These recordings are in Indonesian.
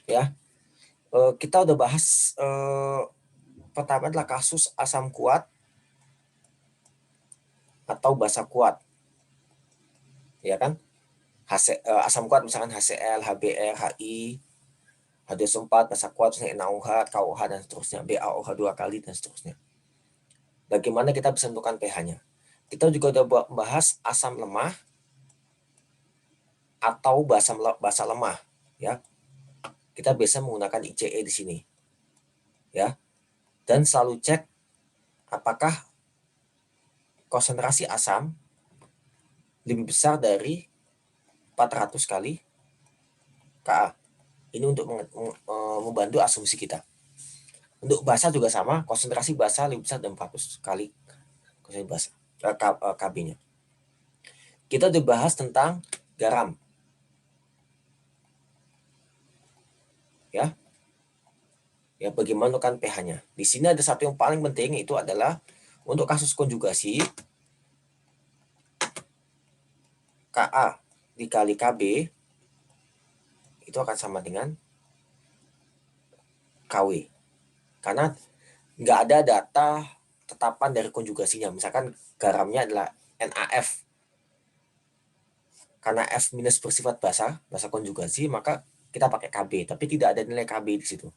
ya. Kita udah bahas pertama adalah kasus asam kuat atau basa kuat, ya kan? Asam kuat misalkan HCl, HBr, HI, H2SO4, basa kuat misalnya NaOH, KOH dan seterusnya, BaOH 2 kali dan seterusnya. Bagaimana kita bisa menentukan pH-nya? Kita juga udah bahas asam lemah atau basa lemah, ya. Kita biasa menggunakan ICE di sini, ya. Dan selalu cek apakah konsentrasi asam lebih besar dari 400 kali Ka. Ini untuk membantu asumsi kita. Untuk basa juga sama, konsentrasi basa lebih besar dari 400 kali konsentrasi basa, Kb-nya. Kita udah bahas tentang garam, ya. Ya, bagaimana kan pH-nya. Di sini ada satu yang paling penting, itu adalah untuk kasus konjugasi, Ka dikali Kb itu akan sama dengan Kw. Karena nggak ada data tetapan dari konjugasinya. Misalkan garamnya adalah NaF. Karena F minus bersifat basa konjugasi, maka kita pakai Kb. Tapi tidak ada nilai Kb di situ.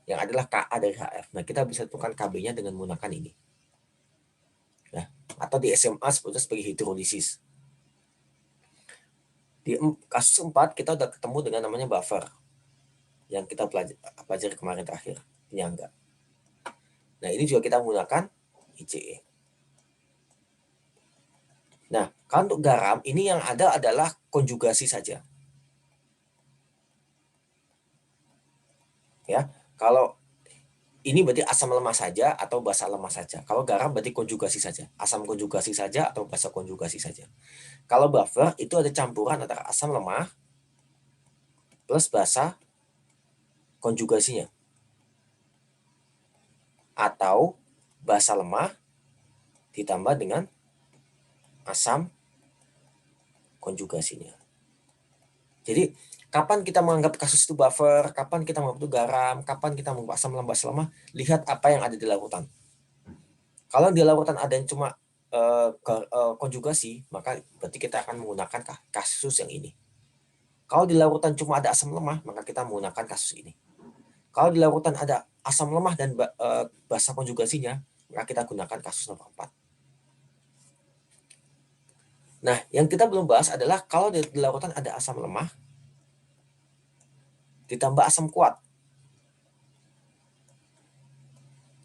Yang adalah Ka dari Hf. Nah, kita bisa tentukan Kb-nya dengan menggunakan ini. Ya. Atau di SMA sebutnya sebagai hidrolisis. Di kasus 4 kita udah ketemu dengan namanya buffer. Yang kita pelajari kemarin terakhir. Penyangga. Nah, ini juga kita menggunakan ICE. Nah, kalau untuk garam, ini yang ada adalah konjugasi saja. Ya, kalau ini berarti asam lemah saja atau basa lemah saja. Kalau garam berarti konjugasi saja. Asam konjugasi saja atau basa konjugasi saja. Kalau buffer itu ada campuran antara asam lemah plus basa konjugasinya. Atau basa lemah ditambah dengan asam konjugasinya. Jadi kapan kita menganggap kasus itu buffer, kapan kita menganggap itu garam, kapan kita menganggap asam lemah, lihat apa yang ada di larutan. Kalau di larutan ada yang cuma konjugasi, maka berarti kita akan menggunakan kasus yang ini. Kalau di larutan cuma ada asam lemah, maka kita menggunakan kasus ini. Kalau di larutan ada asam lemah dan basa konjugasinya, maka kita gunakan kasus nomor 4. Nah, yang kita belum bahas adalah kalau di larutan ada asam lemah, ditambah asam kuat.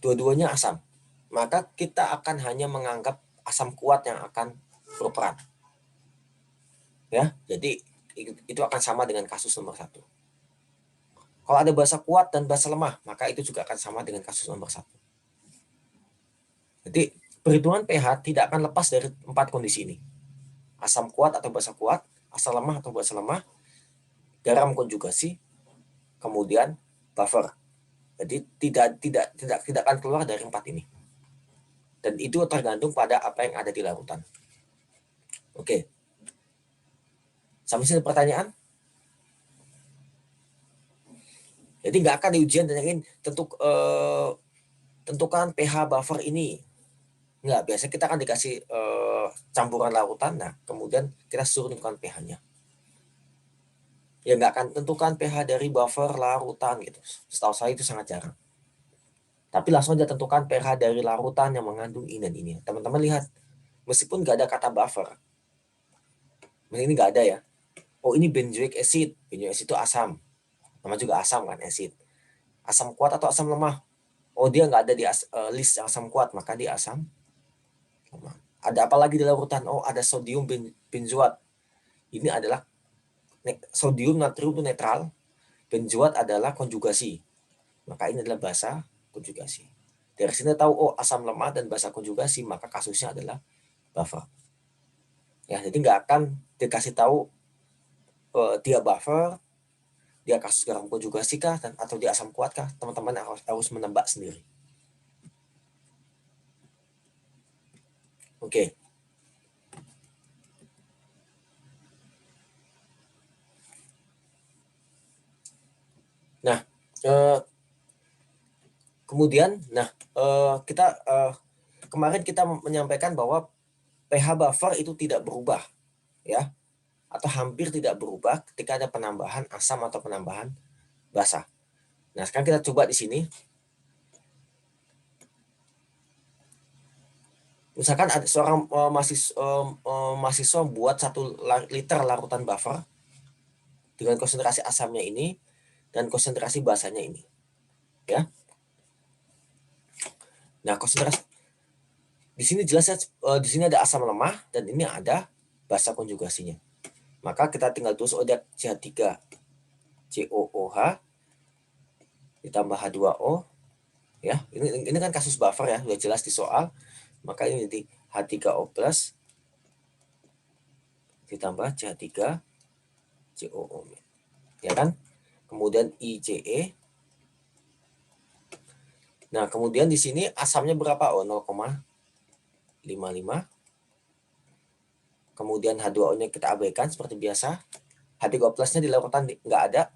Dua-duanya asam. Maka kita akan hanya menganggap asam kuat yang akan berperan. Ya, jadi itu akan sama dengan kasus nomor 1. Kalau ada basa kuat dan basa lemah, maka itu juga akan sama dengan kasus nomor 1. Jadi perhitungan pH tidak akan lepas dari 4 kondisi ini. Asam kuat atau basa kuat, asam lemah atau basa lemah, garam konjugasi, kemudian buffer. Jadi tidak akan keluar dari 4 ini. Dan itu tergantung pada apa yang ada di larutan. Oke. Sampai sini pertanyaan? Jadi nggak akan di ujian tanyain tentukan pH buffer ini. Nggak, biasanya kita akan dikasih campuran larutan, nah kemudian kita suruh tentukan pH-nya. Ya nggak akan tentukan pH dari buffer larutan gitu. Setahu saya itu sangat jarang. Tapi langsung aja tentukan pH dari larutan yang mengandung ini dan ini. Teman-teman lihat, meskipun nggak ada kata buffer, ini nggak ada ya. Oh, ini benzoic acid. Benzoic acid itu asam. Nama juga asam kan, acid. Asam kuat atau asam lemah? Oh, dia nggak ada di list asam kuat, maka dia asam lemah. Ada apa lagi di larutan? Oh, ada sodium benzoat. Ini adalah sodium natrium itu netral, benzoat adalah konjugasi. Maka ini adalah basa konjugasi. Dari sini tahu, oh asam lemah dan basa konjugasi, maka kasusnya adalah buffer. Ya, jadi nggak akan dikasih tahu dia buffer, dia kasus garam konjugasi kah, atau dia asam kuat kah. Teman-teman harus menebak sendiri. Oke. Nah, kemudian, kita kemarin kita menyampaikan bahwa pH buffer itu tidak berubah, ya, atau hampir tidak berubah ketika ada penambahan asam atau penambahan basa. Nah, sekarang kita coba di sini. Misalkan ada seorang mahasiswa buat 1 liter larutan buffer dengan konsentrasi asamnya ini dan konsentrasi basanya ini, ya. Nah, konsentrasi di sini jelasnya di sini ada asam lemah dan ini ada basa konjugasinya. Maka kita tinggal tulis CH3 COOH ditambah H2O, ya. Ini kan kasus buffer ya, sudah jelas di soal. Maka ini jadi H3O+ ditambah CH3 COO, ya kan? Kemudian ICE. Nah, kemudian di sini asamnya berapa? 0,55. Kemudian H2O-nya kita abaikan seperti biasa. H3O+-nya di larutan nggak ada.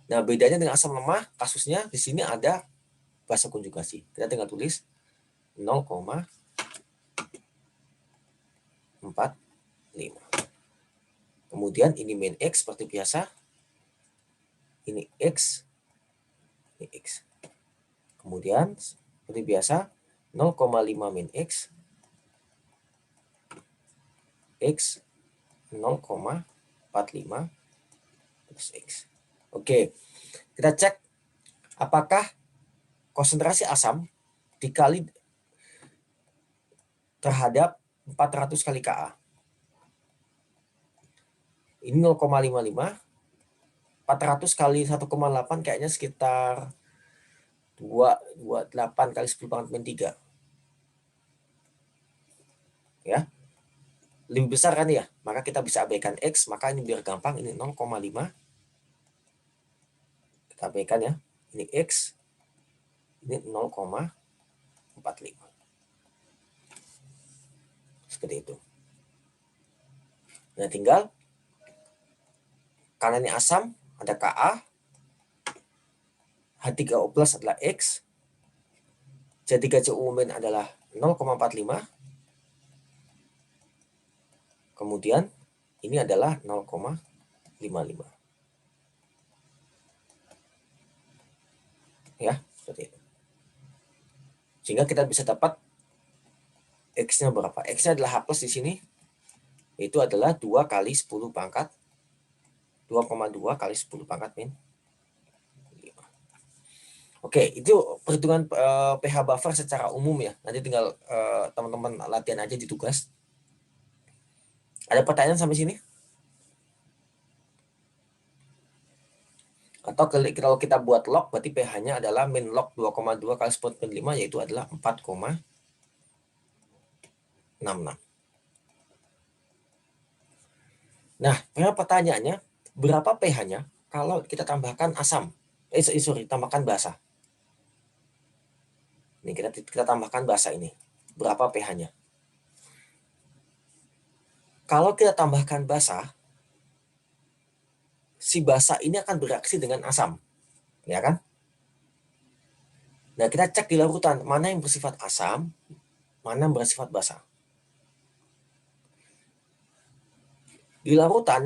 Nah, bedanya dengan asam lemah, kasusnya di sini ada basa konjugasi. Kita tinggal tulis 0,45. Kemudian ini min X seperti biasa. Ini X. Ini X. Kemudian seperti biasa 0,5 min X. X 0,45 plus X. Oke, kita cek apakah konsentrasi asam dikali terhadap 400 kali Ka. Ini 0,55. 400 kali 1,8 kayaknya sekitar 28 kali 10 pangkat min 3. Ya. Lebih besar kan ya? Maka kita bisa abaikan X, maka ini biar gampang, ini 0,5. Kita abaikan ya. Ini X, ini 0,45. Seperti itu. Nah, tinggal karena ini asam, ada Ka, H3O+ adalah X, C3COO- adalah 0,45, kemudian ini adalah 0,55. Ya, seperti itu. Sehingga kita bisa dapat X-nya berapa? X-nya adalah H+ di sini, itu adalah 2 kali 10 pangkat 2,2 kali 10 pangkat min 5. Oke, itu perhitungan pH buffer secara umum ya. Nanti tinggal teman-teman latihan aja di tugas. Ada pertanyaan sampai sini? Atau kalau kita buat log, berarti pH-nya adalah min log 2,2 kali 10 min 5, yaitu adalah 4,66. Nah, pertanyaannya, berapa pH-nya kalau kita tambahkan asam? Tambahkan basa. Ini kita tambahkan basa ini. Berapa pH-nya? Kalau kita tambahkan basa, si basa ini akan bereaksi dengan asam. Ya kan? Nah, kita cek di larutan, mana yang bersifat asam, mana yang bersifat basa. Di larutan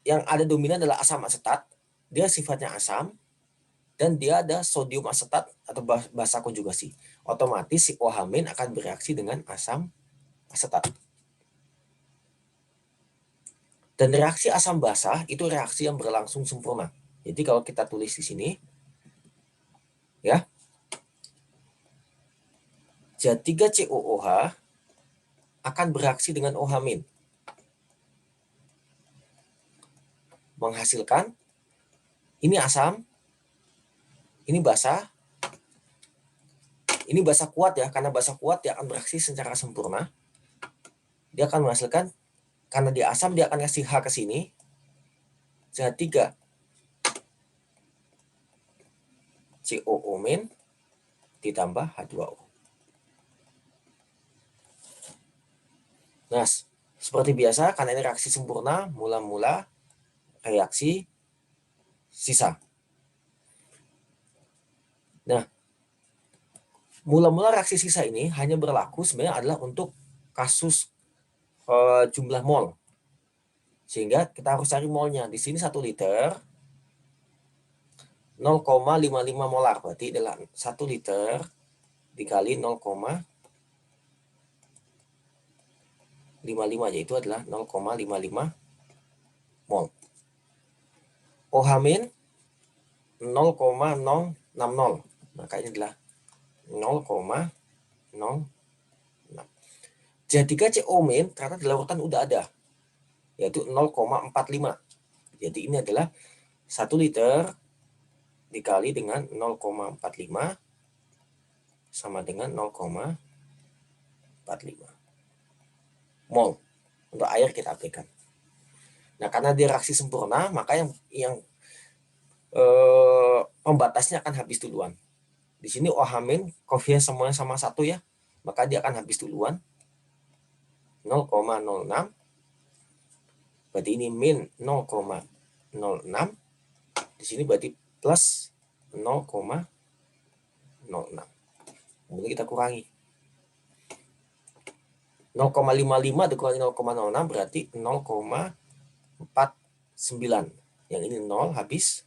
yang ada dominan adalah asam asetat, dia sifatnya asam, dan dia ada sodium asetat atau basa konjugasi. Otomatis si OH- akan bereaksi dengan asam asetat. Dan reaksi asam basa itu reaksi yang berlangsung sempurna. Jadi kalau kita tulis di sini, ya, CH3COOH akan bereaksi dengan OH-, menghasilkan ini asam, ini basa, ini basa kuat ya, karena basa kuat dia akan bereaksi secara sempurna. Dia akan menghasilkan, karena dia asam dia akan kasih H ke sini, CH3 COO- ditambah H2O. Nah, seperti biasa, karena ini reaksi sempurna, mula-mula reaksi sisa. Mula-mula reaksi sisa ini hanya berlaku sebenarnya adalah untuk kasus jumlah mol. Sehingga kita harus cari molnya. Di sini 1 liter 0,55 molar. Berarti adalah 1 liter dikali 0,55, yaitu adalah 0,55 mol. OH- 0,060. Maka ini adalah 0,06. J3CO- karena di larutan udah ada, yaitu 0,45. Jadi ini adalah 1 liter dikali dengan 0,45 sama dengan 0,45 mol untuk air kita aplikasikan. Nah, karena dia reaksi sempurna, maka yang pembatasnya akan habis duluan. Di sini OH- koefisien semuanya sama 1 ya, maka dia akan habis duluan 0,06. Berarti ini min 0,06. Di sini berarti plus 0,06. Kemudian kita kurangi 0,55 dikurangi 0,06 berarti 0,49. Yang ini 0 habis.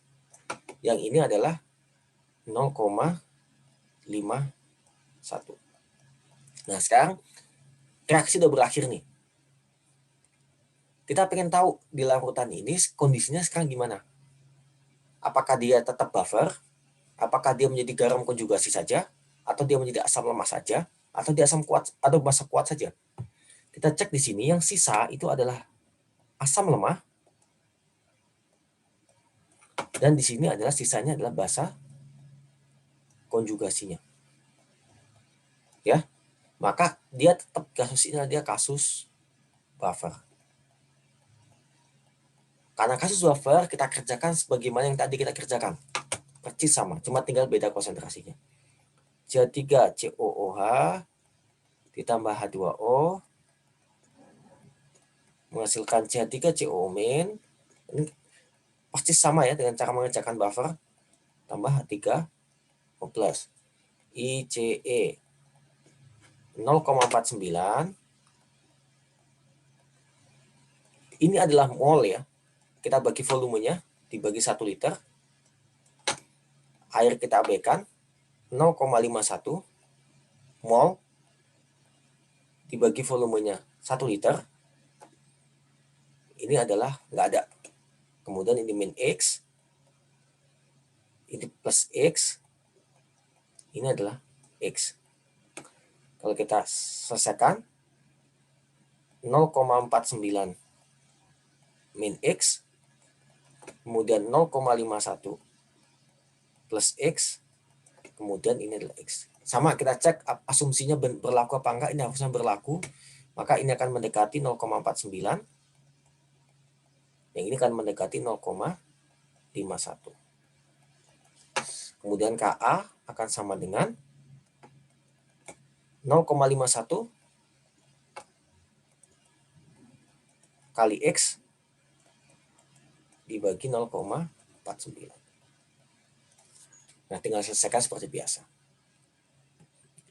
Yang ini adalah 0,51. Nah, sekarang reaksi udah berakhir nih. Kita pengen tahu di larutan ini kondisinya sekarang gimana. Apakah dia tetap buffer? Apakah dia menjadi garam konjugasi saja? Atau dia menjadi asam lemah saja? Atau dia asam kuat atau basa kuat saja? Kita cek di sini yang sisa itu adalah asam lemah. Dan di sini adalah sisanya adalah basa konjugasinya. Ya. Maka dia tetap kasus ini dia kasus buffer. Karena kasus buffer kita kerjakan sebagaimana yang tadi kita kerjakan. Persis sama, cuma tinggal beda konsentrasinya. J3COOH ditambah H2O menghasilkan CH3CO-. Ini persis sama ya dengan cara mengerjakan buffer. Tambah H3O+. ICE 0,49. Ini adalah mol ya. Kita bagi volumenya dibagi 1 liter. Air kita abaikan 0,51 mol dibagi volumenya 1 liter. Ini adalah nggak ada. Kemudian ini min X. Ini plus X. Ini adalah X. Kalau kita selesaikan 0,49 min X, kemudian 0,51 plus X, kemudian ini adalah X. Sama kita cek asumsinya berlaku apa enggak, ini harusnya berlaku, maka ini akan mendekati 0,49, yang ini akan mendekati 0,51. Kemudian Ka akan sama dengan 0,51 kali X dibagi 0,49. Nah, tinggal selesaikan seperti biasa.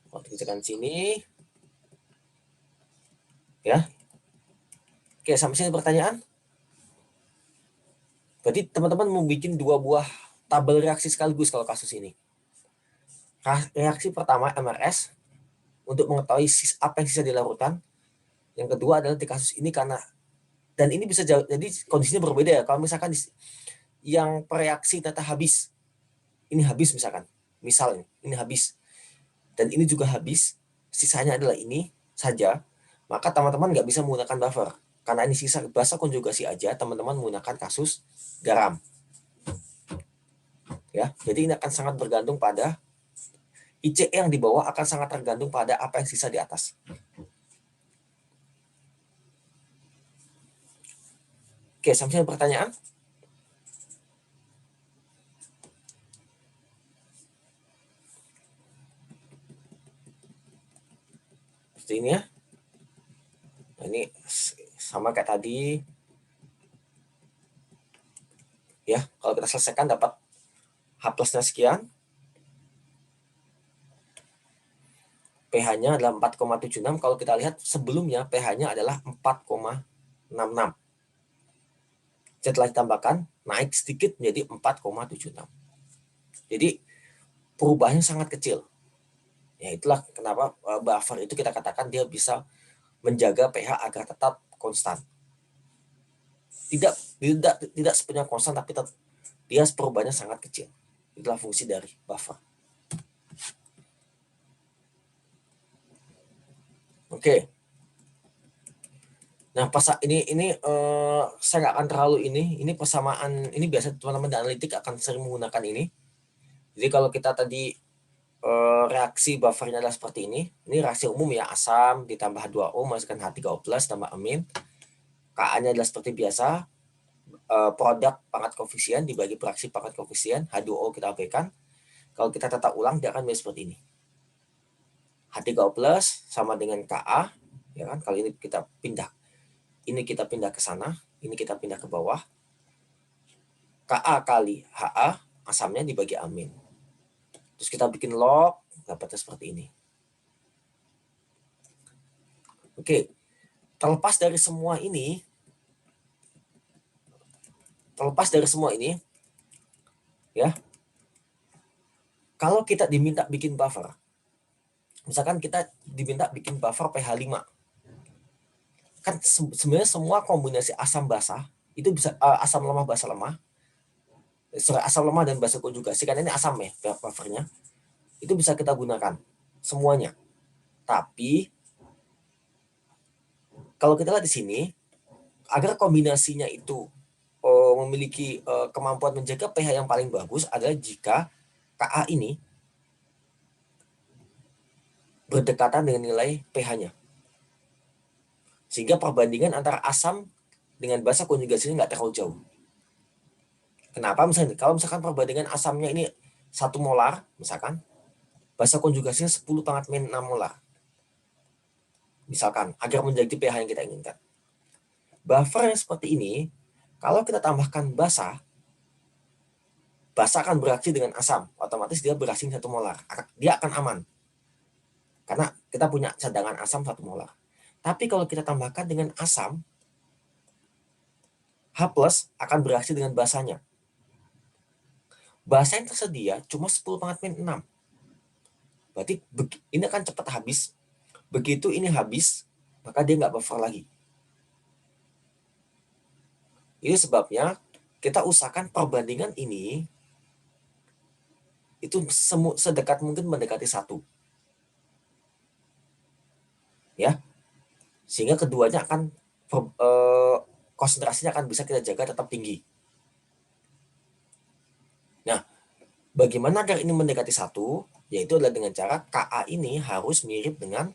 Waktu kerjakan sini. Ya. Oke, sampai sini pertanyaan? Berarti teman-teman mau bikin 2 buah tabel reaksi sekaligus kalau kasus ini. Reaksi pertama MRS untuk mengetahui apa yang sisa di larutan. Yang kedua adalah di kasus ini karena, dan ini bisa jadi kondisinya berbeda ya. Kalau misalkan yang pereaksi ternyata habis, ini habis misalkan, misalnya ini habis, dan ini juga habis, sisanya adalah ini saja, maka teman-teman nggak bisa menggunakan buffer. Karena ini sisa basa konjugasi aja, teman-teman menggunakan kasus garam. Ya, jadi ini akan sangat bergantung pada ICE yang di bawah, akan sangat tergantung pada apa yang sisa di atas. Oke, sampai pertanyaan? Seperti ini ya. Nah, ini sama kayak tadi. Ya, kalau kita selesaikan dapat H plusnya sekian. pH-nya adalah 4,76. Kalau kita lihat sebelumnya pH-nya adalah 4,66. Setelah ditambahkan, naik sedikit menjadi 4,76. Jadi perubahannya sangat kecil. Ya itulah kenapa buffer itu kita katakan dia bisa menjaga pH agar tetap konstan. Tidak sepenuhnya konstan, tapi dia perubahannya sangat kecil. Itulah fungsi dari buffer. Oke. Nah, ini saya nggak akan terlalu ini persamaan ini biasa teman-teman di analitik akan sering menggunakan ini. Jadi kalau kita tadi reaksi buffernya adalah seperti ini. Ini reaksi umum ya, asam ditambah H2O masukkan H3O+ tambah amin. Ka-nya adalah seperti biasa, produk pangkat koefisien dibagi fraksi pangkat koefisien, H2O kita abaikan. Kalau kita tata ulang dia akan menjadi seperti ini. H3O+ sama dengan Ka, ya kan? Kalau ini kita pindah. Ini kita pindah ke sana, ini kita pindah ke bawah. Ka kali Ha, asamnya dibagi amin. Terus kita bikin log, dapatnya seperti ini. Oke, terlepas dari semua ini, ya, kalau kita diminta bikin buffer, misalkan kita diminta bikin buffer pH 5, kan sebenarnya semua kombinasi asam basah itu bisa asam lemah basa lemah, asam lemah dan basa konjugasi, kan ini asam ya buffernya, itu bisa kita gunakan semuanya. Tapi kalau kita lihat di sini, agar kombinasinya itu memiliki kemampuan menjaga pH yang paling bagus adalah jika Ka ini berdekatan dengan nilai pH-nya. Sehingga perbandingan antara asam dengan basa konjugasinya nggak terlalu jauh. Kenapa? Misalnya, kalau misalkan perbandingan asamnya ini 1 molar, misalkan, basa konjugasinya 10⁻⁻⁶ molar. Misalkan, agar menjadi pH yang kita inginkan. Buffer yang seperti ini, kalau kita tambahkan basa akan bereaksi dengan asam. Otomatis dia bereaksi 1 molar. Dia akan aman. Karena kita punya cadangan asam 1 molar. Tapi kalau kita tambahkan dengan asam, H+ akan bereaksi dengan basanya. Basa yang tersedia cuma 10⁻⁶. Berarti ini akan cepat habis. Begitu ini habis, maka dia nggak buffer lagi. Ini sebabnya kita usahakan perbandingan ini itu sedekat mungkin mendekati 1. Ya. Sehingga keduanya akan konsentrasinya akan bisa kita jaga tetap tinggi. Nah, bagaimana agar ini mendekati 1? Yaitu adalah dengan cara Ka ini harus mirip dengan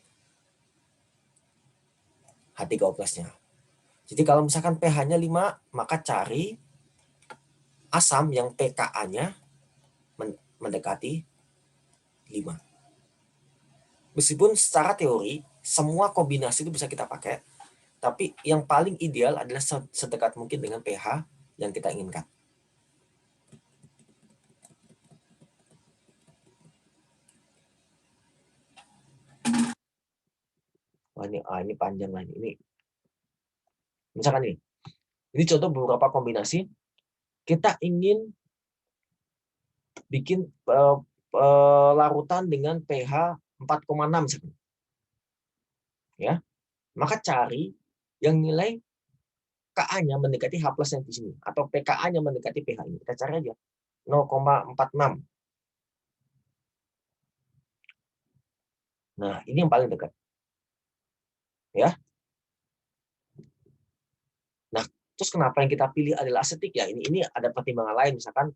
H3O+-nya. Jadi kalau misalkan pH-nya 5, maka cari asam yang pKa-nya mendekati 5. Meskipun secara teori, semua kombinasi itu bisa kita pakai, tapi yang paling ideal adalah sedekat mungkin dengan pH yang kita inginkan. Wah, ini panjang lah ini. Misalkan ini contoh beberapa kombinasi. Kita ingin bikin larutan dengan pH 4,6 misalkan. Ya. Maka cari yang nilai Ka-nya mendekati H+ yang di sini atau pKa-nya mendekati pH ini. Kita cari aja 0,46. Nah, ini yang paling dekat. Ya. Nah, terus kenapa yang kita pilih adalah asetik ya? Ini ada pertimbangan lain, misalkan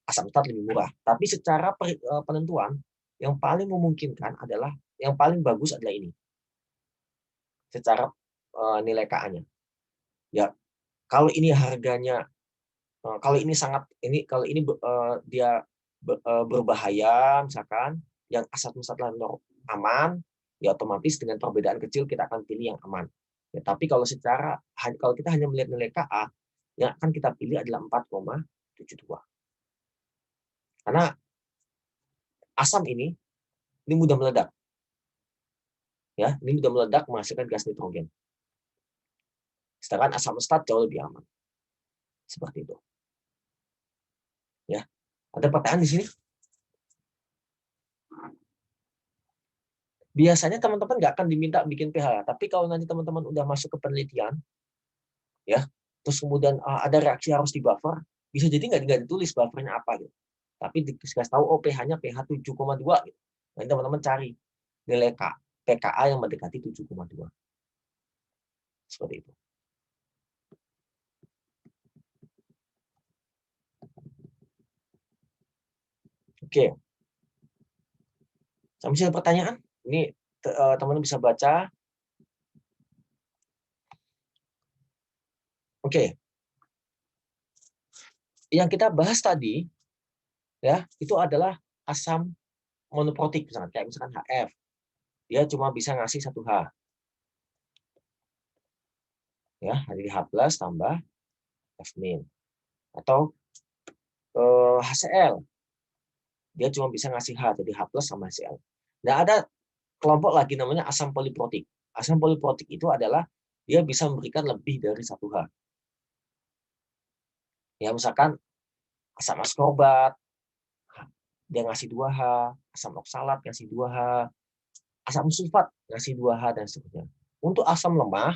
asam ketat lebih murah. Tapi secara penentuan yang paling memungkinkan adalah yang paling bagus adalah ini. Secara nilai Ka-nya. Ya, kalau ini harganya kalau ini dia berbahaya misalkan yang asat-asat aman, ya otomatis dengan perbedaan kecil kita akan pilih yang aman. Ya, tapi kalau kita hanya melihat nilai Ka, yang akan kita pilih adalah 4,72. Karena asam ini mudah meledak. Ya, ini sudah meledak menghasilkan gas nitrogen. Sedangkan asam asetat jauh lebih aman. Seperti itu. Ya. Ada pertanyaan di sini? Biasanya teman-teman nggak akan diminta bikin pH, tapi kalau nanti teman-teman udah masuk ke penelitian, ya, terus kemudian ada reaksi harus di buffer, bisa jadi nggak ditulis buffernya apa gitu. Tapi dikasih tahu, oh pH-nya pH 7,2 gitu. Nanti teman-teman cari nilai pKa yang mendekati 7,2. Seperti itu. Oke. Sampai sini pertanyaan? Ini teman-teman bisa baca. Oke. Yang kita bahas tadi, ya, itu adalah asam monoprotik, misalkan kayak misalkan HF. Dia cuma bisa ngasih 1 H. Ya, jadi H+ tambah F-. Atau HCl. Dia cuma bisa ngasih H, jadi H+ sama HCl. Nah, ada kelompok lagi namanya asam poliprotik. Asam poliprotik itu adalah dia bisa memberikan lebih dari 1 H. Ya, misalkan asam askorbat, dia ngasih 2 H, asam oksalat ngasih 2 H, asam sulfat ngasih 2 H, dan seterusnya. Untuk asam lemah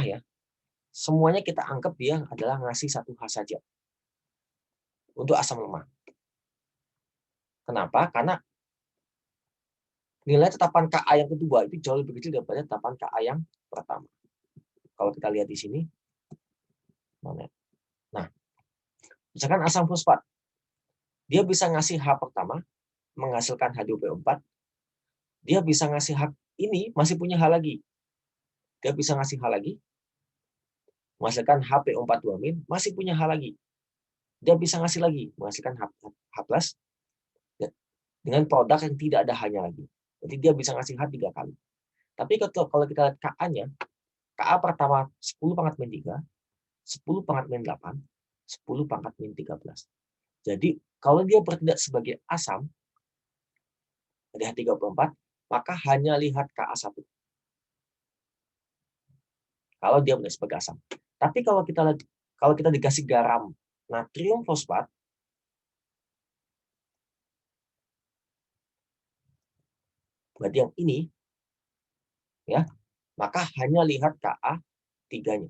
ya, semuanya kita anggap dia adalah ngasih 1 H saja. Untuk asam lemah. Kenapa? Karena nilai tetapan Ka yang kedua itu jauh lebih kecil daripada tetapan Ka yang pertama. Kalau kita lihat di sini, mana? Nah, misalkan asam fosfat, dia bisa ngasih H pertama, menghasilkan H2PO4, dia bisa ngasih H ini, masih punya H lagi. Dia bisa ngasih H lagi, menghasilkan HPO42-, masih punya H lagi. Dia bisa ngasih lagi, menghasilkan H+, dengan produk yang tidak ada H-nya lagi. Jadi dia bisa ngasih H 3 kali. Tapi kalau kita lihat Ka-nya, Ka pertama 10⁻⁻3, 10⁻⁸, 10⁻⁻13. Jadi kalau dia bertindak sebagai asam, dari H34, maka hanya lihat Ka1. Kalau dia bertindak sebagai asam. Tapi kalau kita dikasih garam natrium fosfat, berarti yang ini, ya, maka hanya lihat Ka3-nya.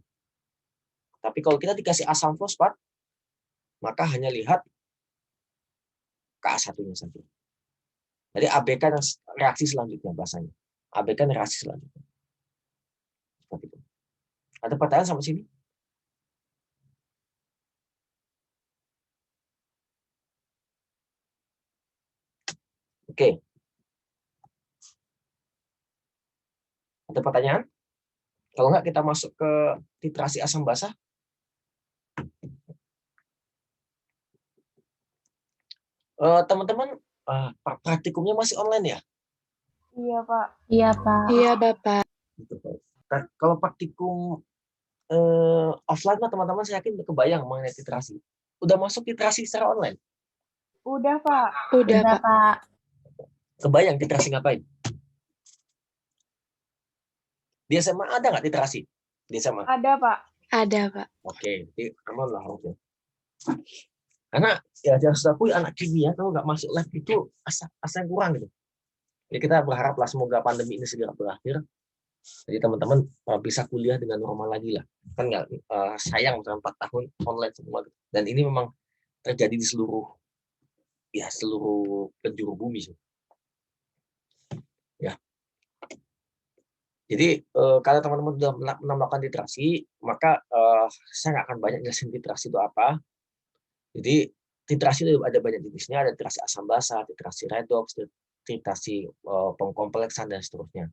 Tapi kalau kita dikasih asam fosfat, maka hanya lihat Ka1-nya saja. Jadi abaikan reaksi selanjutnya bahasanya. Abaikan reaksi selanjutnya. Seperti itu. Ada pertanyaan sampai sini? Oke. Ada pertanyaan? Kalau enggak kita masuk ke titrasi asam basa. Teman-teman, praktikumnya masih online ya? Iya, Pak. Iya, Pak. Iya, Bapak. Kalau praktikum offline mah teman-teman saya yakin kebayang mengenai titrasi. Udah masuk titrasi secara online? Udah, Pak. Udah, Pak. Kebayang titrasi ngapain? Di SMA ada nggak titrasi? Di SMA? Ada, Pak. Ada, Pak. Oke, aman lah harusnya. Karena ya jangan sudah anak kimia kalau nggak masuk lab itu asa yang kurang gitu. Ya kita berharaplah semoga pandemi ini segera berakhir. Jadi teman-teman bisa kuliah dengan normal lagi lah. Kan nggak sayang 4 tahun online semua. Dan ini memang terjadi di seluruh penjuru bumi sih. Ya. Jadi kalau teman-teman sudah melakukan titrasi, maka saya nggak akan banyak jelasin titrasi itu apa. Jadi titrasi itu ada banyak jenisnya, ada titrasi asam basa, titrasi redox, titrasi pengkompleksan, dan seterusnya.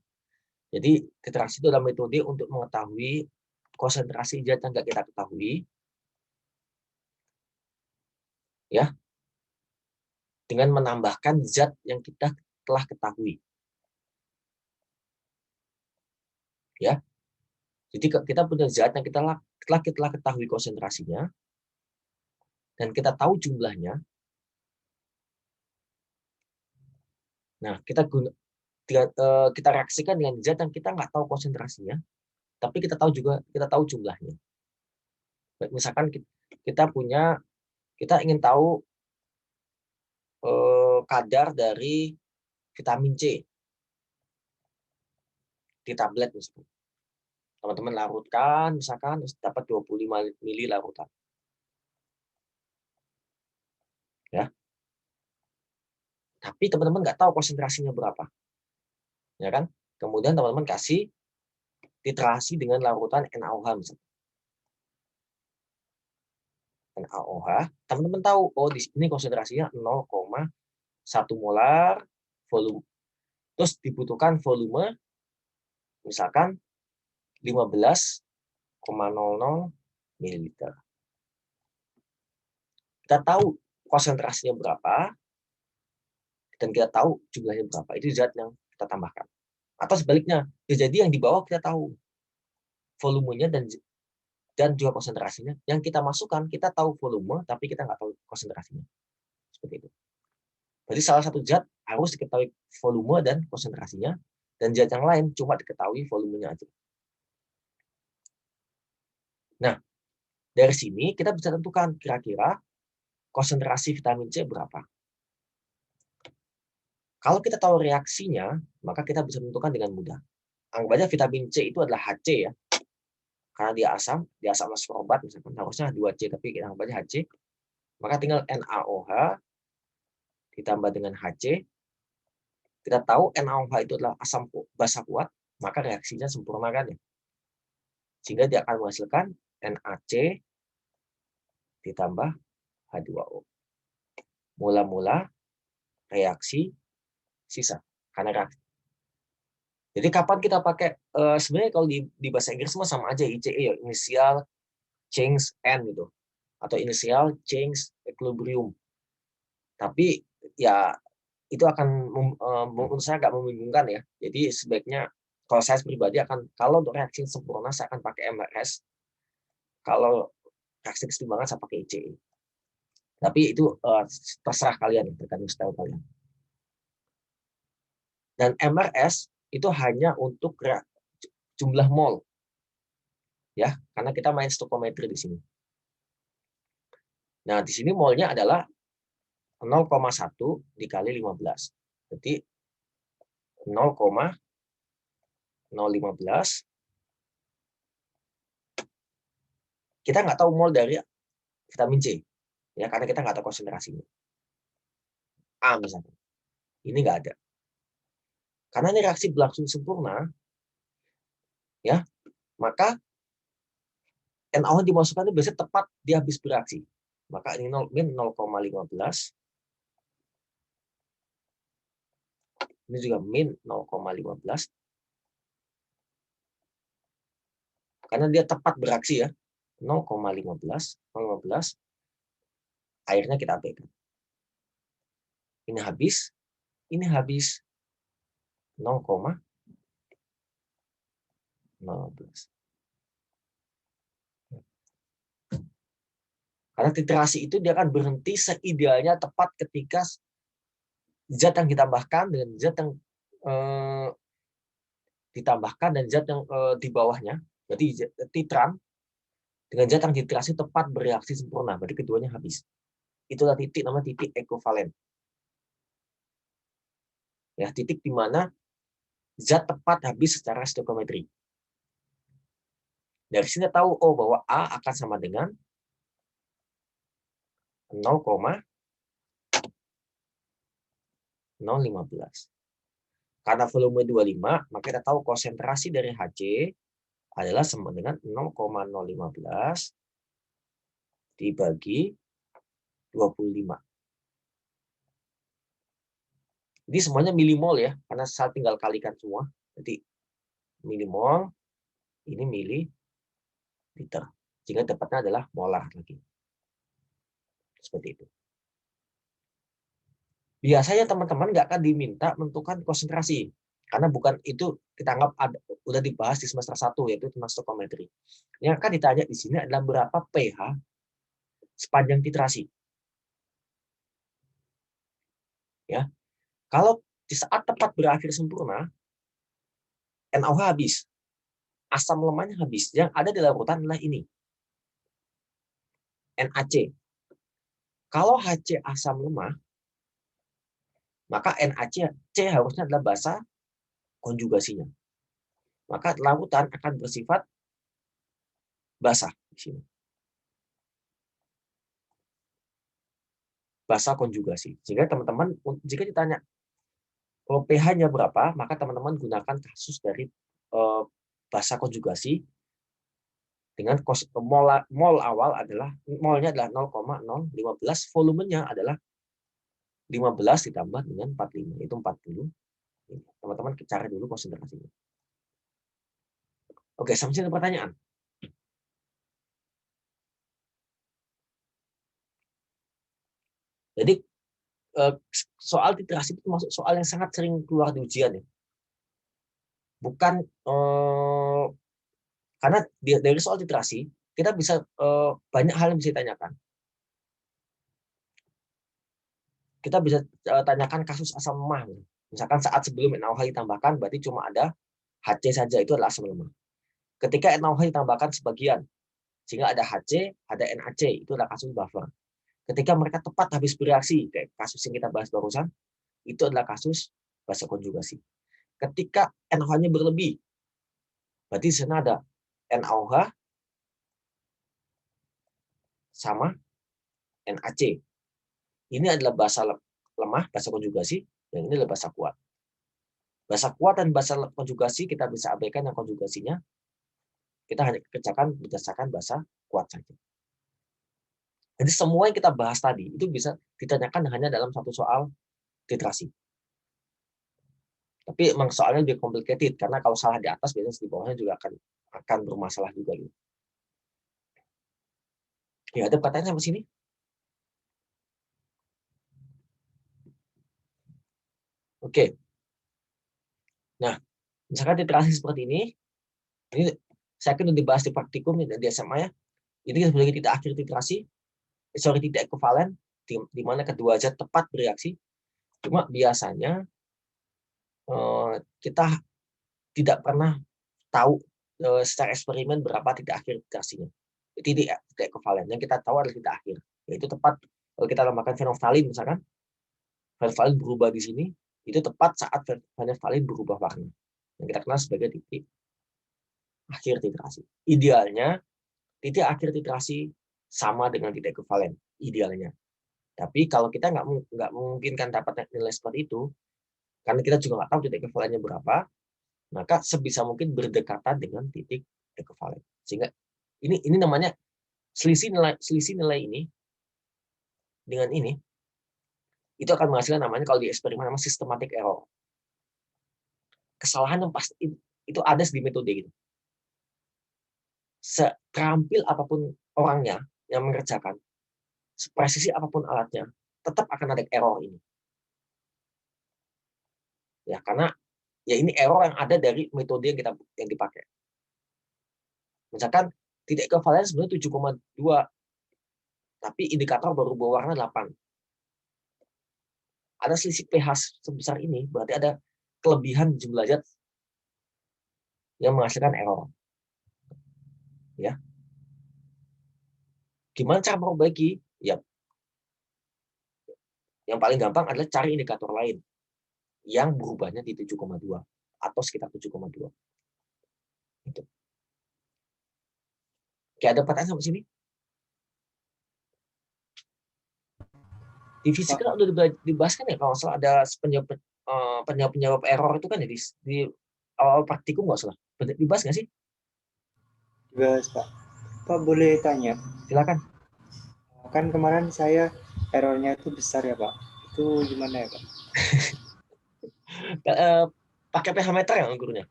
Jadi titrasi itu adalah metode untuk mengetahui konsentrasi zat yang nggak kita ketahui, ya, dengan menambahkan zat yang kita telah ketahui. Ya, jadi kita punya zat yang kita ketahui konsentrasinya, dan kita tahu jumlahnya. Nah, kita reaksikan dengan zat yang kita nggak tahu konsentrasinya, tapi kita tahu jumlahnya. Misalkan kita ingin tahu kadar dari vitamin C di tablet misalkan. Teman-teman larutkan, misalkan dapat 25 mili larutan. Ya. Tapi teman-teman nggak tahu konsentrasinya berapa. Ya kan? Kemudian teman-teman kasih titrasi dengan larutan NaOH misalkan. NaOH, teman-teman tahu, oh di sini konsentrasinya 0,1 molar volume. Terus dibutuhkan volume misalkan 15,00 ml. Kita tahu konsentrasinya berapa dan kita tahu jumlahnya berapa. Itu zat yang kita tambahkan. Atau sebaliknya, jadi yang di bawah kita tahu volumenya dan juga konsentrasinya. Yang kita masukkan, kita tahu volume, tapi kita nggak tahu konsentrasinya. Seperti itu. Jadi salah satu zat harus diketahui volume dan konsentrasinya, dan zat yang lain cuma diketahui volumenya aja. Nah, dari sini kita bisa tentukan kira-kira konsentrasi vitamin C berapa. Kalau kita tahu reaksinya, maka kita bisa menentukan dengan mudah. Anggap aja vitamin C itu adalah HC ya. Karena dia asam ascorbat misalkan harusnya 2C tapi kita anggap aja HC. Maka tinggal NaOH ditambah dengan HC. Kita tahu NaOH itu adalah asam basa kuat, maka reaksinya sempurna kan ya. Sehingga dia akan menghasilkan NaC ditambah H2O. Mula-mula reaksi sisa karena reaksi. Jadi kapan kita pakai sebenarnya kalau di bahasa Inggris sama aja ICE ya, initial change end gitu atau initial change equilibrium. Tapi ya itu akan menurut saya agak membingungkan ya. Jadi sebaiknya kalau saya pribadi kalau untuk reaksi sempurna saya akan pakai MRS. Kalau reaksi kesetimbangan saya pakai ICE. Tapi itu terserah kalian, tergantung style kalian. Dan MRS itu hanya untuk jumlah mol. Ya, karena kita main stoichiometry di sini. Nah, di sini molnya adalah 0,1 dikali 15. Jadi 0,015. Kita nggak tahu mol dari vitamin C. Ya, karena kita nggak tahu konsentrasinya. A misalnya. Ini nggak ada. Karena ini reaksi berlangsung sempurna, ya, maka NaOH dimasukkan itu biasanya tepat dia habis bereaksi. Maka ini min 0,15. Ini juga min 0,15. Karena dia tepat bereaksi ya. 0,15. Airnya kita abaikan. Ini habis. 0,15. Karena titrasi itu dia akan berhenti seidealnya tepat ketika zat yang ditambahkan dengan zat yang ditambahkan dan zat yang di bawahnya, berarti titran dengan zat yang titrasi tepat bereaksi sempurna, berarti keduanya habis. Itulah titik namanya titik ekivalen. Ya, titik di mana zat tepat habis secara stoichiometri. Dari sini tahu bahwa A akan sama dengan 0,015. Karena volume 25, maka kita tahu konsentrasi dari HC adalah sama dengan 0,015 dibagi 25. Jadi semuanya milimol ya, karena saya tinggal kalikan semua. Jadi milimol, ini mililiter. Sehingga dapatnya adalah molar lagi. Seperti itu. Biasanya teman-teman nggak akan diminta menentukan konsentrasi. Karena bukan itu kita anggap udah dibahas di semester 1, yaitu tentang stoichiometry. Yang akan ditanya di sini adalah berapa pH sepanjang titrasi. Ya. Kalau di saat tepat berakhir sempurna, NaOH habis, asam lemahnya habis. Yang ada di larutan adalah ini, NaC. Kalau HC asam lemah, maka NaC harusnya adalah basa konjugasinya. Maka larutan akan bersifat basah di sini. Basa konjugasi. Sehingga teman-teman, jika ditanya pH-nya berapa, maka teman-teman gunakan kasus dari basa konjugasi dengan mol awal adalah molnya adalah 0,015, volumenya adalah 15 ditambah dengan 45, itu 40. Teman-teman cari dulu konsentrasinya. Oke, sampai sini pertanyaan. Jadi soal titrasi itu termasuk soal yang sangat sering keluar di ujian ya. Bukan karena dari soal titrasi kita bisa banyak hal yang bisa ditanyakan. Kita bisa tanyakan kasus asam lemah. Misalkan saat sebelum NaOH ditambahkan berarti cuma ada HC saja, itu adalah asam lemah. Ketika NaOH ditambahkan sebagian sehingga ada HC, ada NaC, itu adalah kasus buffer. Ketika mereka tepat habis bereaksi, kayak kasus yang kita bahas barusan, itu adalah kasus basa konjugasi. Ketika NaOH-nya berlebih, berarti di sana ada NaOH sama NaC. Ini adalah basa lemah, basa konjugasi, yang ini adalah basa kuat. Basa kuat dan basa konjugasi kita bisa abaikan yang konjugasinya. Kita hanya kerjakan berdasarkan basa kuat saja. Jadi semua yang kita bahas tadi itu bisa ditanyakan hanya dalam satu soal titrasi. Tapi memang soalnya lebih complicated karena kalau salah di atas biasanya di bawahnya juga akan bermasalah juga gitu. Ya, ada pertanyaan sampai sini? Oke. Nah, misalkan titrasi seperti ini saya akan dibahas di praktikum di SMA ya. Ini sebagai titik akhir titrasi, titik ekivalen, di mana kedua zat tepat bereaksi. Cuma biasanya kita tidak pernah tahu secara eksperimen berapa titik akhir titrasinya. Titik ekivalen. Yang kita tahu adalah titik akhir. Yaitu tepat kalau kita tambahkan fenolftalin misalkan, fenolftalin berubah di sini, itu tepat saat fenolftalin berubah warna. Yang kita kenal sebagai titik akhir titrasi. Idealnya titik akhir titrasi sama dengan titik ekivalen, idealnya. Tapi kalau kita nggak memungkinkan dapat nilai seperti itu, karena kita juga nggak tahu titik ekivalennya berapa, maka sebisa mungkin berdekatan dengan titik ekivalen. Sehingga ini namanya selisih nilai ini dengan ini itu akan menghasilkan namanya kalau di eksperimen namanya systematic error. Kesalahan yang pasti itu ada di metode gitu. Seterampil apapun orangnya yang mengerjakan, sepresisi apapun alatnya, tetap akan ada error ini. Ya, karena ya ini error yang ada dari metode yang dipakai. Misalkan titik ekivalen sebenarnya 7,2, tapi indikator baru berwarna 8. Ada selisih pH sebesar ini, berarti ada kelebihan jumlah zat yang menghasilkan error. Ya. Gimana cara memperbaiki? Ya, yang paling gampang adalah cari indikator lain yang berubahnya di 7,2 atau sekitar 7,2. Itu. Oke, ada pertanyaan sampai sini? Di fisika udah dibahas kan ya, kalau salah ada penyebab error itu kan ya di awal praktikum nggak salah. Dibahas nggak sih? Dibahas, Pak. Pak, boleh tanya? Silakan. Kan kemarin saya errornya itu besar ya, Pak. Itu gimana ya, Pak? Pakai pH meter ya gurunya?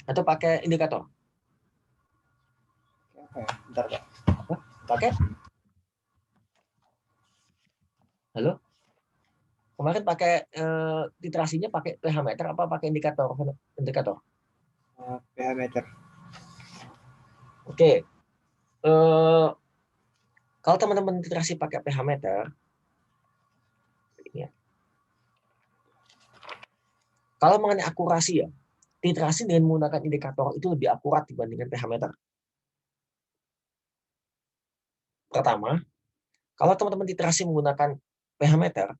Atau pakai indikator? Apa ya? Bentar, Pak. Apa? Pakai? Halo? Kemarin pakai titrasinya pakai pH meter apa pakai indikator? pH meter. Oke. Kalau teman-teman titrasi pakai pH meter, ini ya. Kalau mengenai akurasi ya, titrasi dengan menggunakan indikator itu lebih akurat dibandingkan pH meter. Pertama, kalau teman-teman titrasi menggunakan pH meter,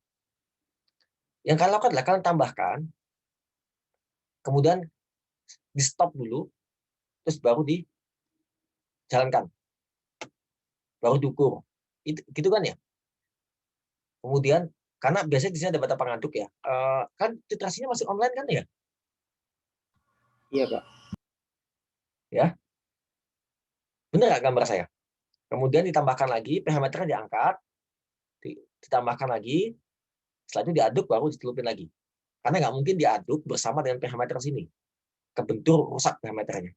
yang kalian lakukan adalah kalian tambahkan, kemudian di stop dulu, terus baru dijalankan, baru diukur. Itu gitu kan ya. Kemudian karena biasanya di sini ada bata pengaduk ya, kan titrasinya masih online kan ya, Iya, Pak. ya benar nggak gambar saya? Kemudian ditambahkan lagi, pH meternya diangkat, ditambahkan lagi, setelah itu diaduk baru dicelupin lagi. Karena nggak mungkin diaduk bersama dengan pH meter sini, kebentur rusak pH meternya.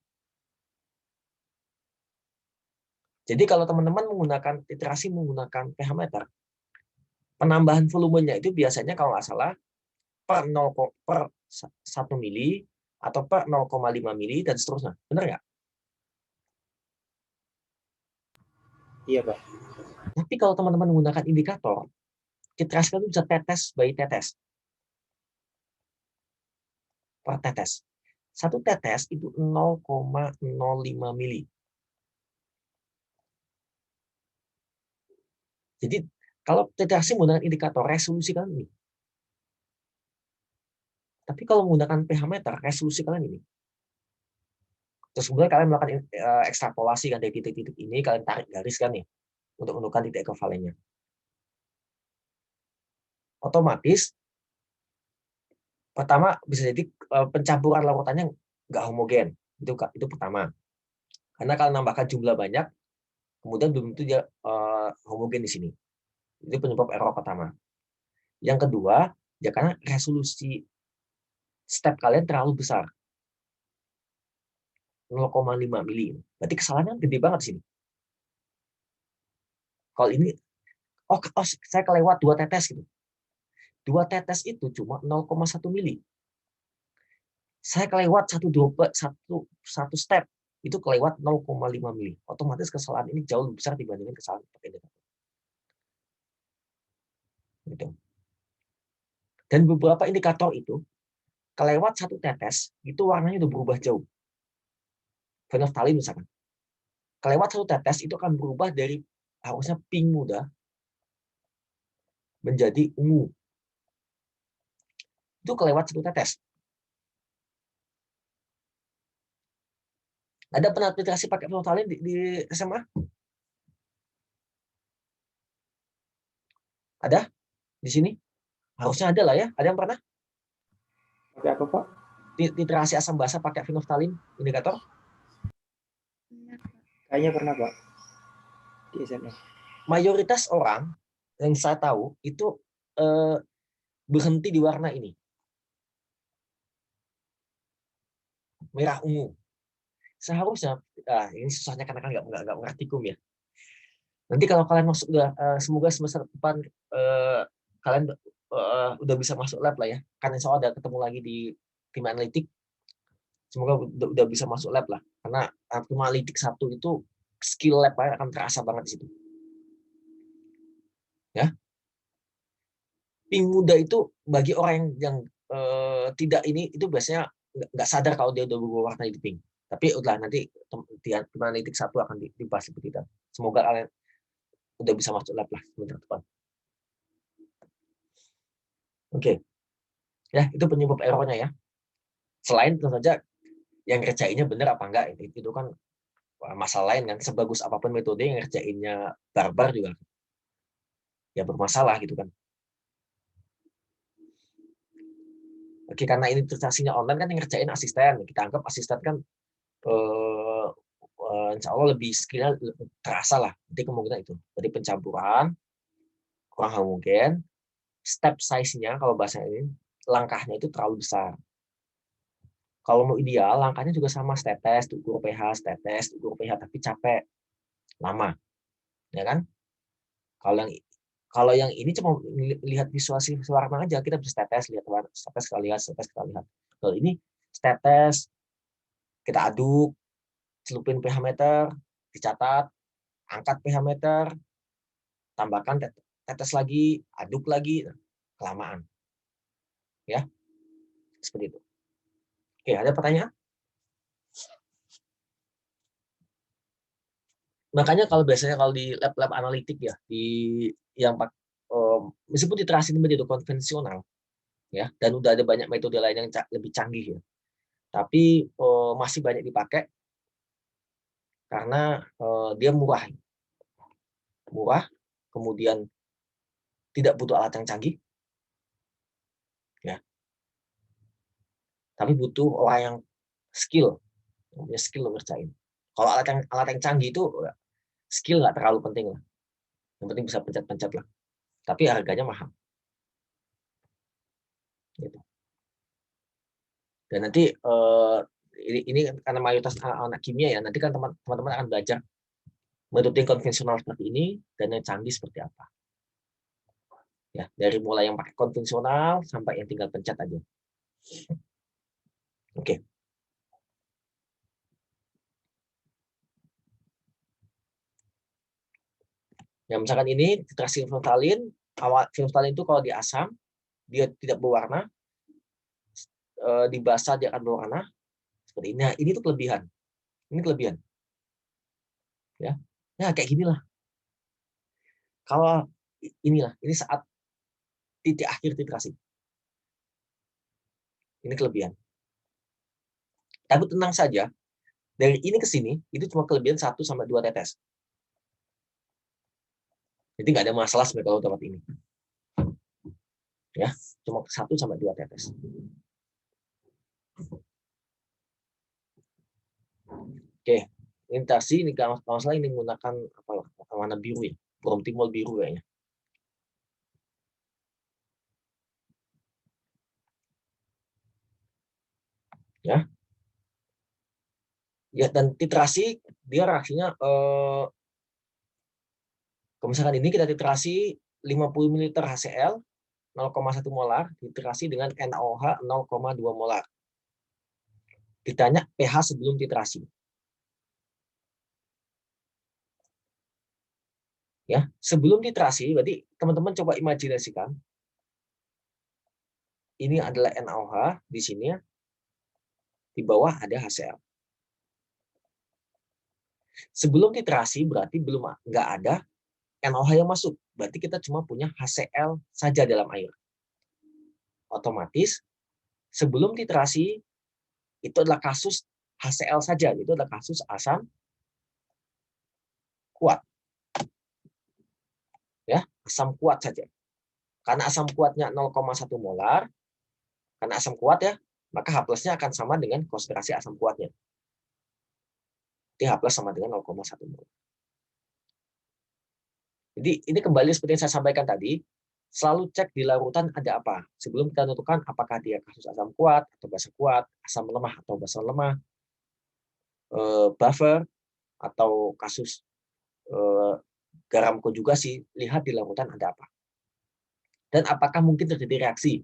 Jadi kalau teman-teman menggunakan titrasi menggunakan pH meter, penambahan volumenya itu biasanya kalau nggak salah per 1 mili atau per 0,5 mili dan seterusnya. Benar nggak? Iya, Pak. Tapi kalau teman-teman menggunakan indikator, titrasi itu bisa tetes by tetes. Per tetes. Satu tetes itu 0,05 mili. Jadi kalau titrasi menggunakan indikator resolusi kalian ini. Tapi kalau menggunakan pH meter, resolusi kalian ini. Terus kemudian kalian melakukan ekstrapolasi kan dari titik-titik ini, kalian tarik garis kan nih untuk menentukan titik ekuivalennya. Otomatis pertama bisa jadi pencampuran larutannya nggak homogen. Itu pertama. Karena kalau nambahkan jumlah banyak, kemudian belum tentu dia homogen di sini. Itu penyebab error pertama. Yang kedua, ya karena resolusi step kalian terlalu besar. 0,5 mili. Berarti kesalahannya gede banget di sini. Kalau ini, saya kelewat 2 tetes gitu. 2 tetes itu cuma 0,1 mili. Saya kelewat satu step, itu kelewat 0,5 mili. Otomatis kesalahan ini jauh lebih besar dibandingkan kesalahan pakai indikator. Gitu. Dan beberapa indikator itu, kelewat satu tetes, itu warnanya udah berubah jauh. Phenolphthalein misalkan. Kelewat satu tetes, itu akan berubah dari harusnya pink muda menjadi ungu. Itu kelewat satu tetes. Ada pernah titrasi pakai phenolphthalein di SMA? Ada? Di sini? Harusnya ada lah ya. Ada yang pernah? Pakai apa, Pak? Titrasi asam basa pakai phenolphthalein indikator? Kayaknya pernah, Pak. Di SMA. Mayoritas orang yang saya tahu itu berhenti di warna ini. Merah ungu. Seharusnya, ini susahnya karena kan nggak ngerti kum ya. Nanti kalau kalian masuk, semoga semester depan kalian udah bisa masuk lab lah ya. Karena insya Allah ada ketemu lagi di tim analitik. Semoga udah bisa masuk lab lah. Karena tim analitik 1 itu skill lab akan terasa banget di situ. Ya. Pink muda itu bagi orang yang tidak ini, itu biasanya nggak sadar kalau dia udah berubah warna itu pink. Tapi udah nanti tim analitik 1 akan dibahas lebih detail. Semoga kalian udah bisa masuk lab lah semester depan. Oke. Ya, itu penyebab errornya ya. Selain tentu saja yang ngerjainnya benar apa enggak, itu kan masalah lain kan. Sebagus apapun metode yang ngerjainnya barbar juga ya bermasalah gitu kan. Oke, karena ini transaksinya online kan yang ngerjain asisten. Kita anggap asisten kan insya Allah lebih skillnya terasa lah. Jadi kemungkinan itu. Jadi pencampuran kurang homogen, step size-nya kalau bahasa ini langkahnya itu terlalu besar. Kalau mau ideal, langkahnya juga sama, tetes, ukur pH, tetes, ukur pH, tapi capek, lama, ya kan? Kalau yang ini cuma lihat visualisasi warna aja, kita bisa tetes, lihat warna, tetes sekali lihat, tetes sekali lihat. Kalau ini tetes, kita aduk, celupin pH meter, dicatat, angkat pH meter, tambahkan tetes lagi, aduk lagi, kelamaan, ya. Seperti itu. Oke, ada pertanyaan? Makanya kalau biasanya kalau di lab-lab analitik ya, di yang meskipun literasi ini metode konvensional ya, dan udah ada banyak metode lain yang lebih canggih ya, tapi masih banyak dipakai karena dia murah, kemudian tidak butuh alat yang canggih, ya, tapi butuh orang yang punya skill lo ngerjain. Kalau alat yang canggih itu skill nggak terlalu penting lah, yang penting bisa pencet-pencet lah, tapi harganya mahal. Gitu. Dan nanti ini karena mayoritas anak kimia ya, nanti kan teman-teman akan belajar metode yang konvensional seperti ini dan yang canggih seperti apa. Ya, dari mulai yang pakai konvensional sampai yang tinggal pencet aja. Oke. Ya, misalkan ini titrasi fenolftalin, fenolftalin itu kalau diasam dia tidak berwarna, dibasah dia akan berwarna seperti ini. Nah, ini tuh kelebihan. Ini kelebihan. Ya. Nah, kayak ginilah. Kalau ini saat titik akhir titrasi. Ini kelebihan. Tapi tenang saja, dari ini ke sini itu cuma kelebihan 1 sampai 2 tetes. Jadi nggak ada masalah sebenarnya kalau tempat ini. Ya, cuma 1 sampai 2 tetes. Oke, ini tasi ini kalau salah ini menggunakan warna biru ya, bromtimol biru kayaknya. Ya. Ya, dan titrasi dia reaksinya misalkan ini kita titrasi 50 ml HCl 0,1 molar titrasi dengan NaOH 0,2 molar. Ditanya pH sebelum titrasi. Ya, sebelum titrasi berarti teman-teman coba imajinasikan ini adalah NaOH di sini ya. Di bawah ada HCl. Sebelum titrasi berarti nggak ada NaOH yang masuk. Berarti kita cuma punya HCl saja dalam air. Otomatis sebelum titrasi itu adalah kasus HCl saja, itu adalah kasus asam kuat. Ya, asam kuat saja. Karena asam kuatnya 0,1 molar, karena asam kuat ya, maka H+-nya akan sama dengan konsentrasi asam kuatnya. Jadi H+ sama dengan 0,1 molar. Jadi ini kembali seperti yang saya sampaikan tadi, selalu cek di larutan ada apa. Sebelum kita tentukan apakah dia kasus asam kuat atau basa kuat, asam lemah atau basa lemah, buffer atau kasus garam konjugasi, lihat di larutan ada apa. Dan apakah mungkin terjadi reaksi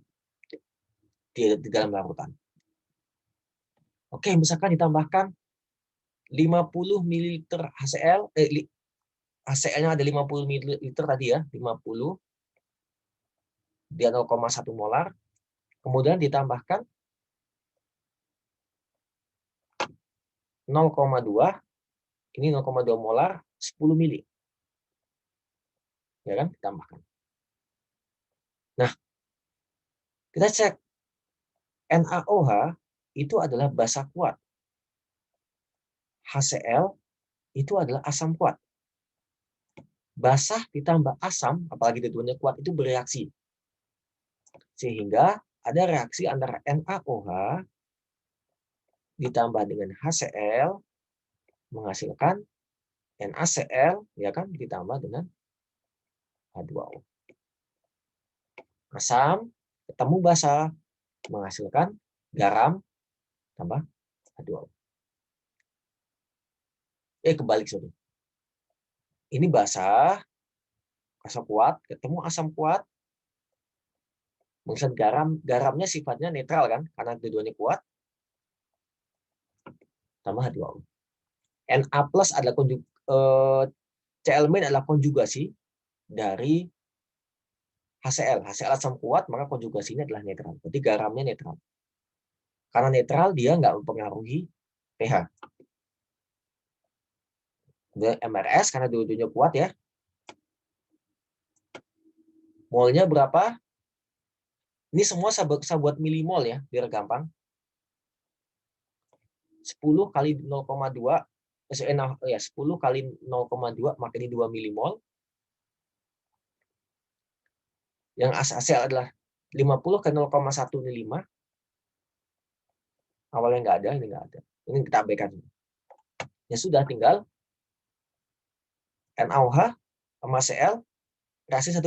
di dalam larutan. Oke, misalkan ditambahkan 50 ml HCl, HCl-nya ada 50 ml tadi ya, 50, dia 0,1 molar, kemudian ditambahkan 0,2, ini 0,2 molar, 10 mili. Ya kan, ditambahkan. Nah, kita cek NaOH itu adalah basa kuat. HCl itu adalah asam kuat. Basah ditambah asam, apalagi dua-duanya kuat, itu bereaksi. Sehingga ada reaksi antara NaOH ditambah dengan HCl menghasilkan NaCl, ya kan, ditambah dengan H2O. Asam ketemu basa menghasilkan garam tambah H2O. Kebalik sorry. Ini basa, asam kuat ketemu asam kuat, menghasilkan garamnya sifatnya netral kan, karena dua-duanya kuat, tambah H2O. Na+ adalah Cl- adalah konjugasi dari HCl. HCl asam kuat, maka konjugasinya adalah netral. Berarti garamnya netral. Karena netral, dia nggak mempengaruhi pH. MRS, karena dua-duanya kuat ya. Molnya berapa? Ini semua saya buat milimol ya, biar gampang. 10 kali 0,2, 10 kali 0,2, maka ini 2 milimol. Yang hasil adalah 50 ke 0,1 ini 5. Awalnya nggak ada, ini nggak ada. Ini kita abaikan. Ya sudah, tinggal NaOH sama Cl, reaksi 1:1.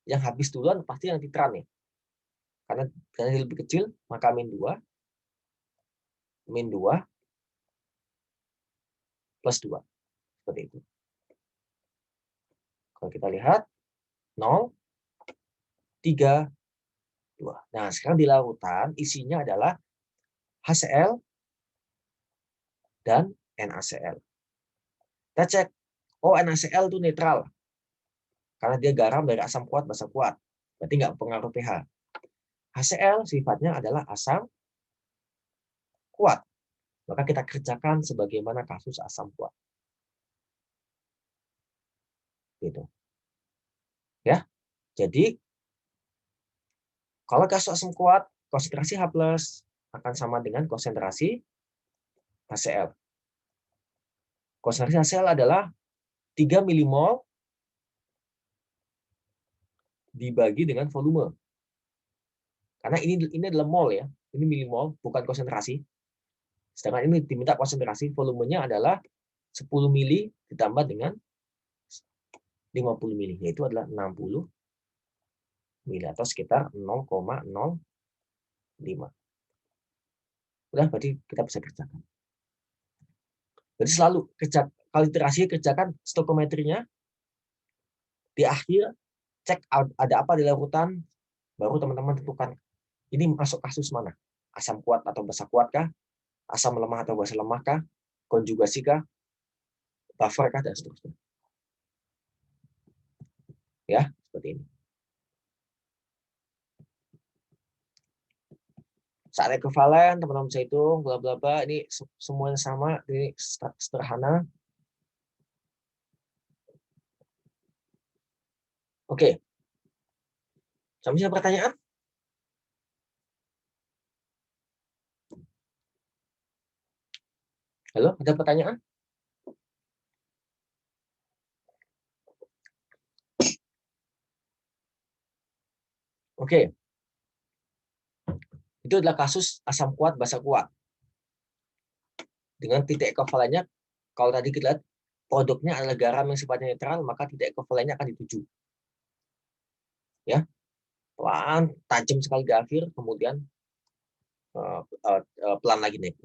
Yang habis duluan pasti yang titran nih. Karena dia lebih kecil, maka min 2 plus 2. Seperti itu. Kalau kita lihat, 0, 3, 2. Nah, sekarang di larutan isinya adalah HCl dan NaCl. Kita cek, oh NaCl itu netral. Karena dia garam dari asam kuat, basa kuat. Berarti nggak pengaruh pH. HCl sifatnya adalah asam kuat. Maka kita kerjakan sebagaimana kasus asam kuat. Gitu. Ya. Jadi, kalau kasus asam kuat, konsentrasi H+ akan sama dengan konsentrasi HCl. Konsentrasi HCl adalah 3 milimol dibagi dengan volume. Karena ini adalah mol ya. Ini milimol, bukan konsentrasi. Sedangkan ini diminta konsentrasi, volumenya adalah 10 mili ditambah dengan 50 mili, yaitu adalah 60 mili atau sekitar 0,05. Udah, berarti kita bisa kerjakan. Jadi selalu kalau iterasi kerjakan stoikometrinya, di akhir cek ada apa di larutan, baru teman-teman tentukan ini masuk kasus mana. Asam kuat atau basa kuat kah? Asam lemah atau basa lemah kah? Konjugasi kah? Buffer kah? Dan seterusnya. Ya, seperti ini. Saat ekivalen, teman-teman bisa hitung, bla bla bla. Ini semuanya sama, ini sederhana. Oke. Sampai sini pertanyaan? Halo, ada pertanyaan? Oke. Itu adalah kasus asam kuat, basa kuat. Dengan titik ekovalennya, kalau tadi kita lihat produknya adalah garam yang sifatnya netral, maka titik ekovalennya akan dituju. Ya, pelan, tajam sekali di akhir, kemudian pelan lagi naik.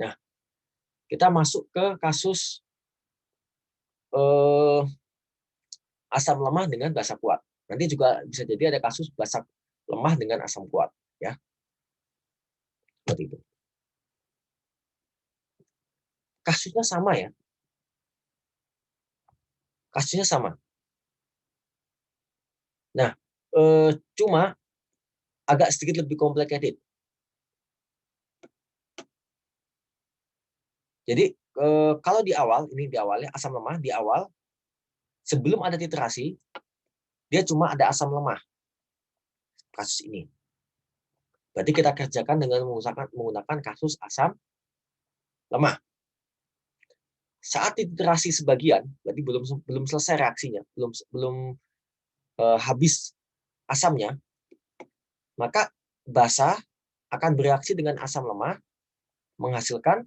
Nah, kita masuk ke kasus asam lemah dengan basa kuat. Nanti juga bisa jadi ada kasus basa lemah dengan asam kuat, ya. Seperti itu. Kasusnya sama ya. Kasusnya sama. Nah, cuma agak sedikit lebih complicated. Jadi kalau di awal, ini di awalnya asam lemah di awal, sebelum ada titrasi, dia cuma ada asam lemah. Kasus ini. Berarti kita kerjakan dengan menggunakan kasus asam lemah. Saat titrasi sebagian, berarti belum selesai reaksinya, belum habis asamnya, maka basa akan bereaksi dengan asam lemah, menghasilkan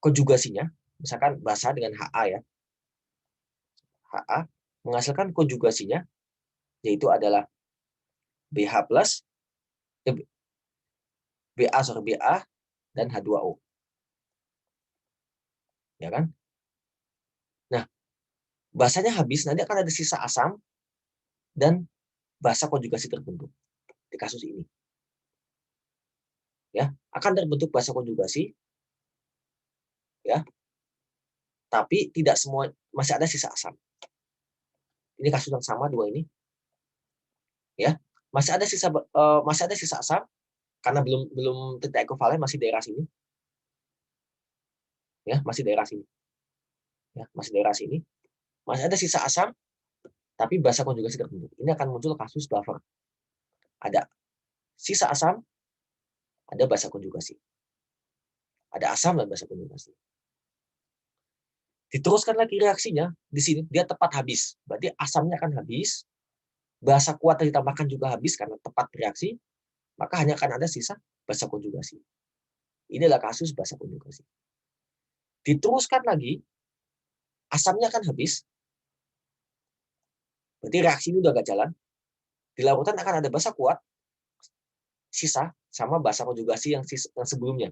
konjugasinya, misalkan basa dengan HA ya, HA menghasilkan konjugasinya, yaitu adalah BH+, BA dan H2O. Ya kan? Nah, basanya habis, nanti akan ada sisa asam dan basa konjugasi terbentuk di kasus ini. Ya, akan terbentuk basa konjugasi. Ya. Tapi tidak semua, masih ada sisa asam. Ini kasus yang sama dua ini. Ya, masih ada sisa asam karena belum belum tidak ekivalen, masih daerah sini. Ya, masih daerah sini. Ya, masih daerah sini. Masih ada sisa asam tapi basa konjugasi tertentu. Ini akan muncul kasus buffer. Ada sisa asam, ada basa konjugasi. Ada asam dan basa konjugasi. Diteruskan lagi reaksinya di sini, dia tepat habis. Berarti asamnya akan habis, basa kuat yang ditambahkan juga habis karena tepat reaksi, maka hanya akan ada sisa basa konjugasi. Inilah kasus basa konjugasi. Diteruskan lagi, asamnya akan habis, berarti reaksi ini udah gak jalan. Di larutan akan ada basa kuat, sisa, sama basa konjugasi yang sebelumnya.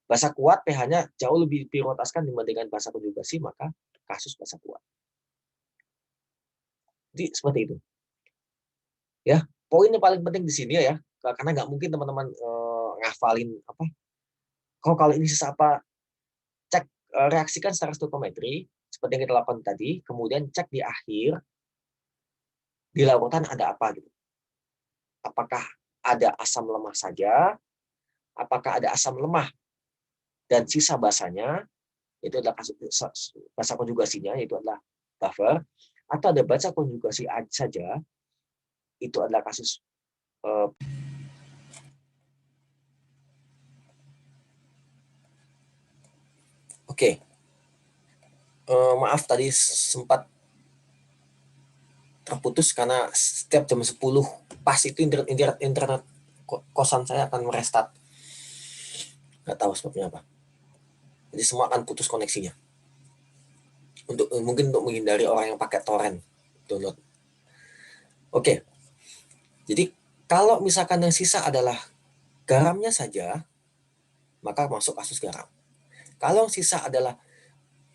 Basa kuat pH-nya jauh lebih prioritaskan dibandingkan basa konjugasi, maka kasus basa kuat. Jadi seperti itu. Ya, poin yang paling penting di sini ya, karena nggak mungkin teman-teman ngafalin apa. Kalau ini sisa apa, cek reaksikan secara stoichiometri seperti yang kita lakukan tadi, kemudian cek di akhir di larutan ada apa gitu. Apakah ada asam lemah saja? Apakah ada asam lemah dan sisa basanya, itu adalah kasus basa konjugasinya, itu adalah buffer, atau ada basa konjugasi saja, itu adalah kasus oke. Maaf tadi sempat terputus karena setiap jam 10 pas itu internet kosan saya akan merestart. Nggak tahu sebabnya apa. Jadi semua akan putus koneksinya. Mungkin untuk menghindari orang yang pakai torrent download. Oke. Jadi kalau misalkan yang sisa adalah garamnya saja, maka masuk kasus garam. Kalau yang sisa adalah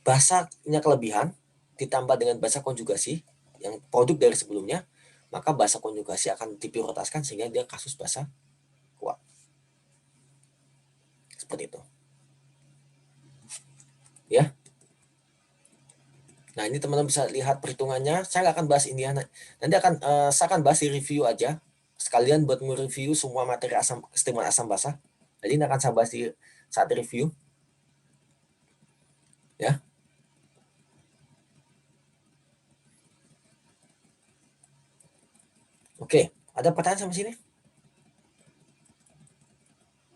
basanya kelebihan ditambah dengan basa konjugasi yang produk dari sebelumnya, maka basa konjugasi akan diprioritaskan sehingga dia kasus basa kuat. Seperti itu. Ya. Nah, ini teman-teman bisa lihat perhitungannya. Saya nggak akan bahas ini ya. Nanti saya akan bahas di review aja. Sekalian buat mereview semua materi keistimewaan asam basa. Jadi ini akan saya bahas di saat review. Ya. Oke, ada pertanyaan sampai sini?